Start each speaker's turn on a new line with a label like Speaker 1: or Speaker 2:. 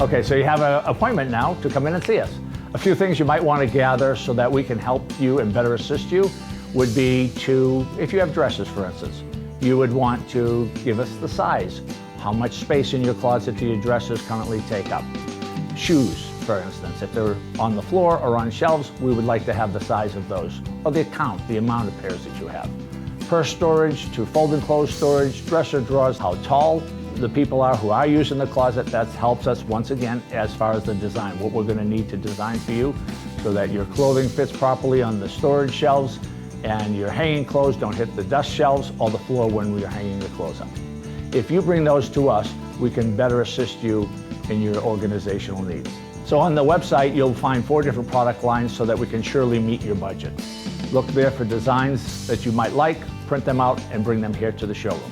Speaker 1: Okay, so you have an appointment now to come in and see us. A few things you might want to gather so that we can help you and better assist you would be to, if you have dresses, for instance, you would want to give us the size. How much space in your closet do your dresses currently take up? Shoes, for instance, if they're on the floor or on shelves, we would like to have the size of those, or the count, the amount of pairs that you have. Purse storage to fold and close storage, dresser drawers, how tall the people are who are using the closet. That helps us once again as far as the design, what we're going to need to design for you so that your clothing fits properly on the storage shelves and your hanging clothes don't hit the dust shelves or the floor when we are hanging the clothes up. If you bring those to us, we can better assist you in your organizational needs. So on the website, you'll find 4 different product lines so that we can surely meet your budget. Look there for designs that you might like, print them out, and bring them here to the showroom.